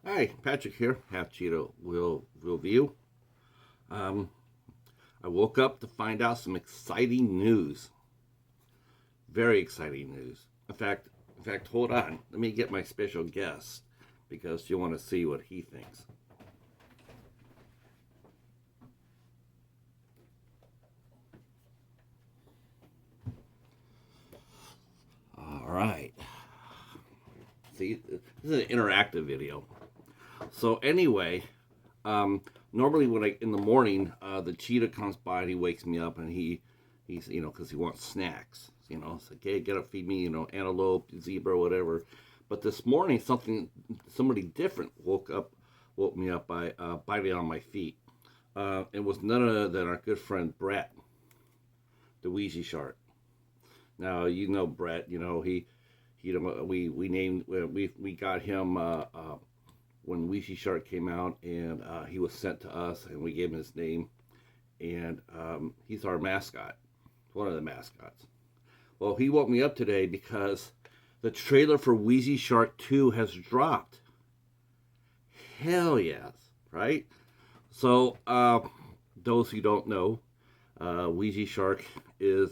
Hi, Patrick here. Half Cheetah will review. Um, I woke up to find out some exciting news. Very exciting news. In fact, hold on. Let me get my special guest because you want to see what he thinks. All right. See, this is an interactive video. So anyway, um, normally when in the morning, the cheetah comes by and he wakes me up and he's because he wants snacks. It's like, hey, get up, feed me, antelope, zebra, whatever. But this morning, somebody different woke me up by biting on my feet. It was none other than our good friend Brett, the Ouija Shark. Now you know Brett. We named we got him when Ouija Shark came out, and he was sent to us, and we gave him his name, and he's our mascot, one of the mascots. Well, he woke me up today because the trailer for Ouija Shark 2 has dropped. Hell yes, right? So, those who don't know, Ouija Shark is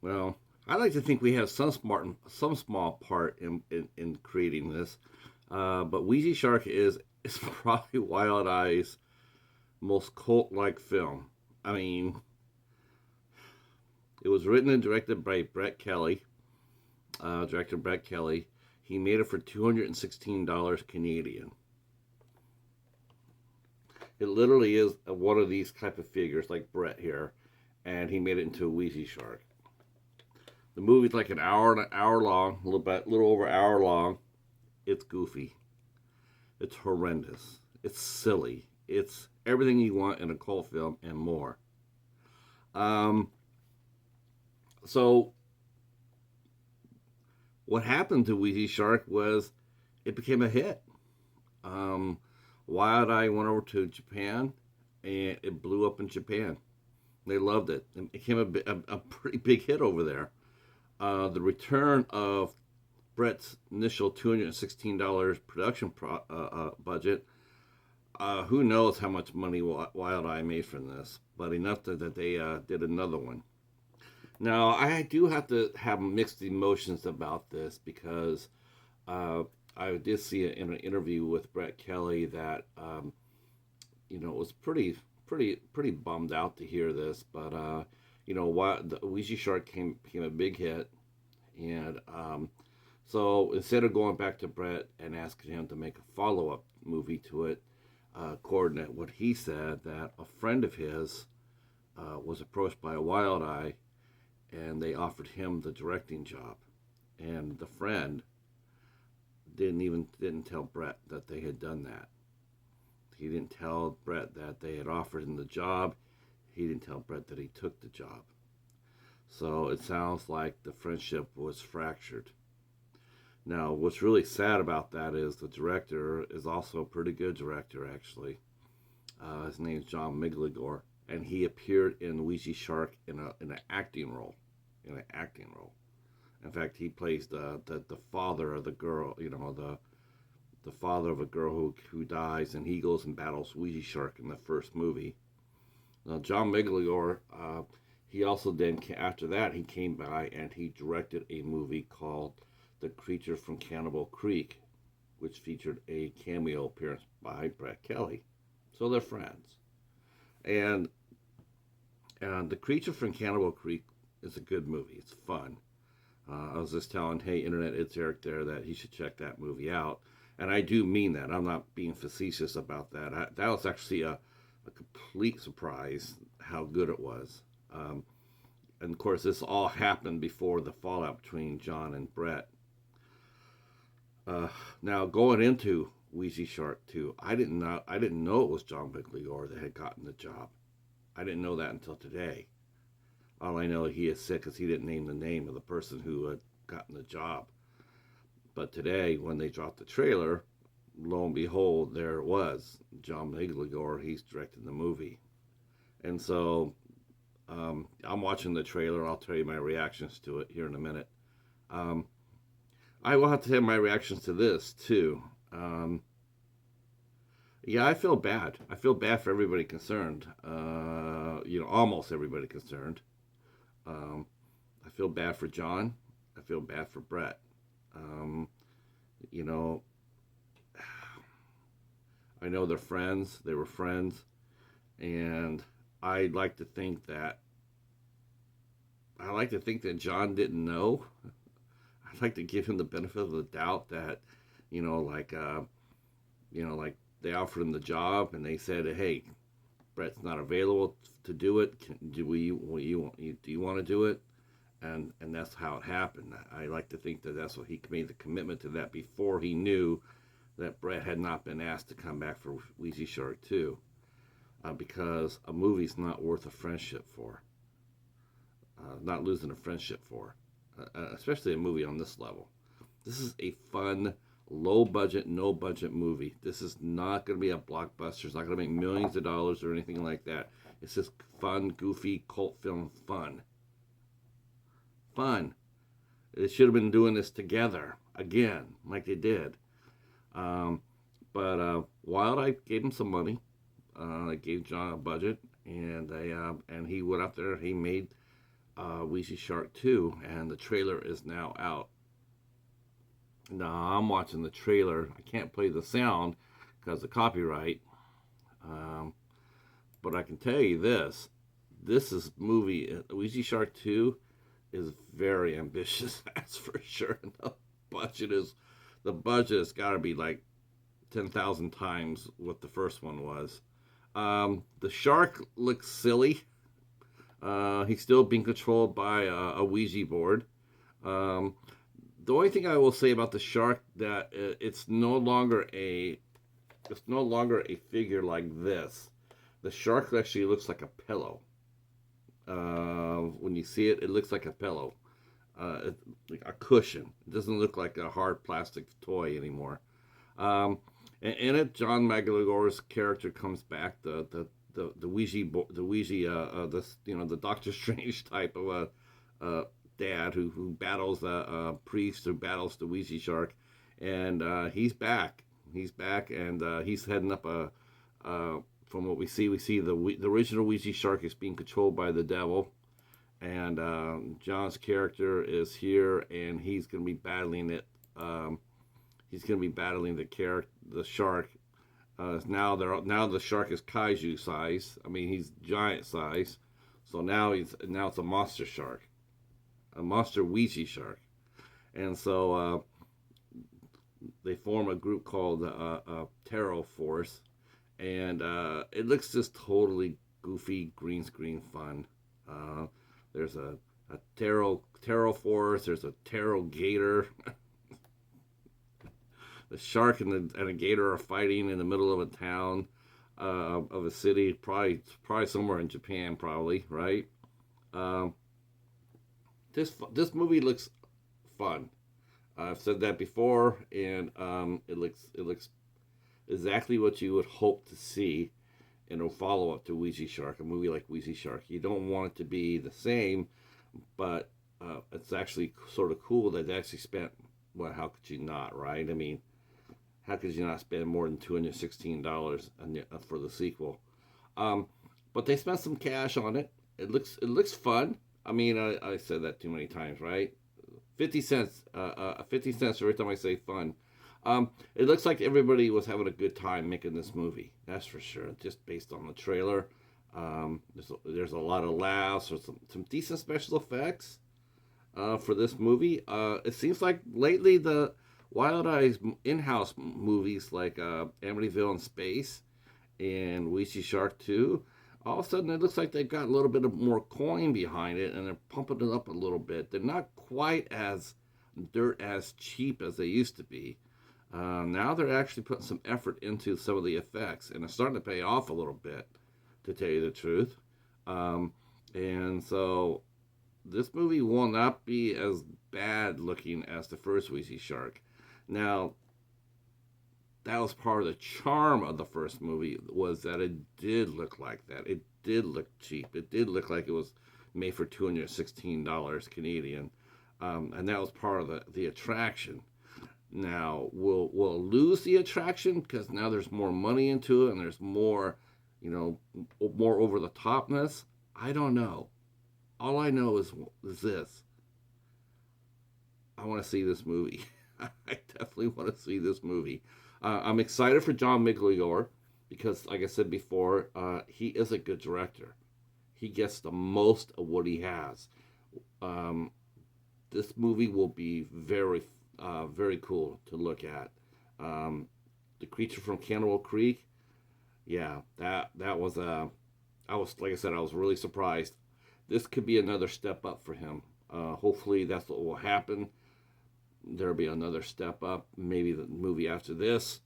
well, I like to think we have some small part in creating this. But Ouija Shark is probably Wild Eye's most cult-like film. I mean, it was written and directed by Brett Kelly, director Brett Kelly. He made it for $216 Canadian. It literally is one of these type of figures like Brett here, and he made it into a Ouija Shark. The movie's like an hour long, little over an hour long. It's goofy. It's horrendous. It's silly. It's everything you want in a cult film and more. Um, so what happened to Ouija Shark was it became a hit. Um, Wild Eye went over to Japan and it blew up in Japan. They loved it. It became a pretty big hit over there. The return of Brett's initial $216 production budget. Who knows how much money Wild Eye made from this, but enough that they did another one. Now, I do have to have mixed emotions about this because I did see it in an interview with Brett Kelly that was pretty bummed out to hear this, but the Ouija Shark became a big hit, and so instead of going back to Brett and asking him to make a follow up movie to it, coordinate what he said that a friend of his was approached by a Wild Eye, and they offered him the directing job, and the friend didn't tell Brett that they had done that. He didn't tell Brett that they had offered him the job. He didn't tell Brett that he took the job. So it sounds like the friendship was fractured. Now, what's really sad about that is the director is also a pretty good director, actually. His name's John Miglagore, and he appeared in Ouija Shark in an acting role. In fact, he plays the father of the girl. The father of a girl who dies, and he goes and battles Ouija Shark in the first movie. Now, John Miglagore, he also then after that he came by and he directed a movie called The Creature from Cannibal Creek, which featured a cameo appearance by Brett Kelly. So they're friends. And The Creature from Cannibal Creek is a good movie. It's fun. I was just telling, hey, Internet, it's Eric there, that he should check that movie out. And I do mean that. I'm not being facetious about that. That was actually a complete surprise how good it was. And of course, this all happened before the fallout between John and Brett. Now, going into Ouija Shark 2, I didn't know it was John Miglagore that had gotten the job. I didn't know that until today. All I know he is sick because he didn't name the name of the person who had gotten the job. But today, when they dropped the trailer, lo and behold, there it was. John Miglagore, he's directing the movie. And so I'm watching the trailer. I'll tell you my reactions to it here in a minute. I will have to have my reactions to this, too. Um, yeah, I feel bad. I feel bad for everybody concerned. Almost everybody concerned. Um, I feel bad for John. I feel bad for Brett. Um, you know, I know they're friends. They were friends, and I'd like to think that John didn't know. I'd like to give him the benefit of the doubt that, you know, like like they offered him the job and they said, "Hey, Brett's not available to do it. Do you want to do it?" And that's how it happened. I like to think that that's what he made the commitment to that before he knew that Brett had not been asked to come back for Ouija Shark 2, because a movie's not worth a friendship for, not losing a friendship for, especially a movie on this level. This is a fun, low budget, no budget movie. This is not going to be a blockbuster. It's not going to make millions of dollars or anything like that. It's just fun, goofy, cult film fun. Fun. They should have been doing this together again, like they did. Um, but Wild Eye gave him some money. I gave John a budget, and he went out there. He made Ouija Shark 2, and the trailer is now out. Now I'm watching the trailer. I can't play the sound because of copyright. Um, but I can tell you this: this is movie Ouija Shark 2 is very ambitious. That's for sure. Budget is the budget has got to be like 10,000 times what the first one was. The shark looks silly. He's still being controlled by a Ouija board. Um, the only thing I will say about the shark that it's no longer a figure like this. The shark actually looks like a pillow. When you see it, it looks like a pillow, like a cushion. It doesn't look like a hard plastic toy anymore. Um, in it, John McGregor's character comes back. The Ouija, the Doctor Strange type of dad who battles a priest who battles the Ouija shark, and he's back. He's back, and he's heading up from what we see the original Ouija shark is being controlled by the devil, and John's character is here, and he's going to be battling it. He's going to be battling the shark. Now the shark is kaiju size. I mean, he's giant size. So now it's a monster shark, a monster Ouija shark, and so they form a group called Tarot Force, and it looks just totally goofy green screen fun. There's a tarot force. There's a tarot gator. The shark and a gator are fighting in the middle of a town, of a city, probably somewhere in Japan, probably, right? Um, this movie looks fun. I've said that before, and it looks exactly what you would hope to see in a follow up to Ouija Shark, a movie like Ouija Shark. You don't want it to be the same, but it's actually sort of cool that they actually spent. Well, how could you not, right? I mean, how could you not spend more than $216 for the sequel? But they spent some cash on it. It looks fun. I mean, I said that too many times, right? 50 cents, 50 cents every time I say fun. It looks like everybody was having a good time making this movie. That's for sure. Just based on the trailer, there's a lot of laughs. There's some decent special effects for this movie. It seems like lately the Wild Eyes in-house movies like Amityville in Space and Ouija Shark 2, all of a sudden it looks like they've got a little bit of more coin behind it and they're pumping it up a little bit. They're not quite as cheap as they used to be. Now they're actually putting some effort into some of the effects, and it's starting to pay off a little bit, to tell you the truth. And so this movie will not be as bad looking as the first Ouija Shark. Now, that was part of the charm of the first movie, was that it did look like that. It did look cheap. It did look like it was made for $216 Canadian. And that was part of the attraction. Now, will lose the attraction because now there's more money into it and there's more, more over the topness? I don't know. All I know is this: I want to see this movie. I definitely want to see this movie. I'm excited for John Migliore because, like I said before, he is a good director. He gets the most of what he has. Um, this movie will be very cool to look at. Um, the creature from Cannibal Creek, yeah, that was I was like I said, I was really surprised. This could be another step up for him. Hopefully, that's what will happen. There'll be another step up. Maybe the movie after this.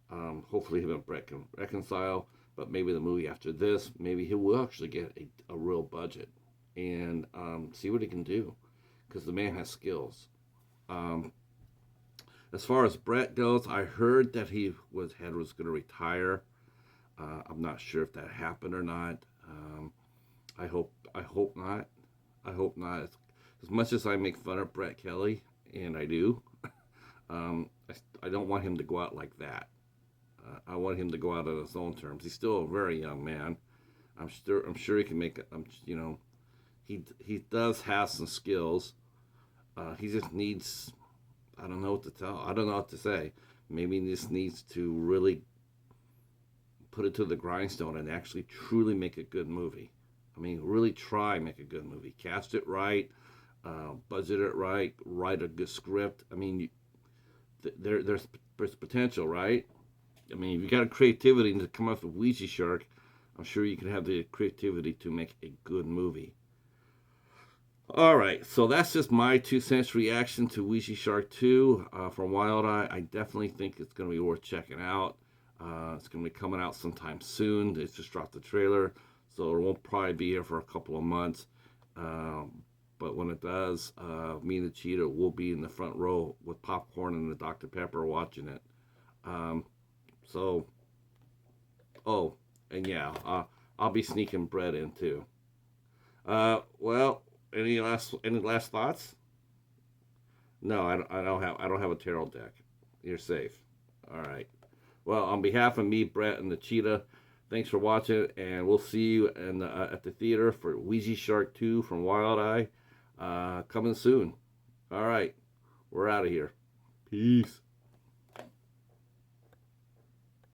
Hopefully, him and Brett can reconcile. But maybe the movie after this, maybe he will actually get a real budget and see what he can do because the man has skills. Um, as far as Brett goes, I heard that he was going to retire. I'm not sure if that happened or not. I hope not. I hope not. As much as I make fun of Brett Kelly, and I do, I don't want him to go out like that. I want him to go out on his own terms. He's still a very young man. I'm sure he can make it. He does have some skills. He just needs. I don't know what to tell. I don't know what to say. Maybe he just needs to really put it to the grindstone and actually truly make a good movie. I mean, really try make a good movie. Cast it right, budget it right, write a good script. I mean, there's potential, right? I mean, if you got a creativity to come up with Ouija Shark, I'm sure you can have the creativity to make a good movie. All right, so that's just my 2 cents reaction to Ouija Shark 2 from Wild Eye. I definitely think it's going to be worth checking out. It's going to be coming out sometime soon. They just dropped the trailer, so it won't probably be here for a couple of months. But when it does, me and the Cheetah will be in the front row with popcorn and the Dr. Pepper watching it. Um, so, oh, and yeah, I'll be sneaking bread in too. Well, any last thoughts? No, I don't have a tarot deck. You're safe. All right. Well, on behalf of me, Brett, and the Cheetah, thanks for watching, and we'll see you at the theater for Ouija Shark 2 from Wild Eye, coming soon. All right, we're out of here. Peace.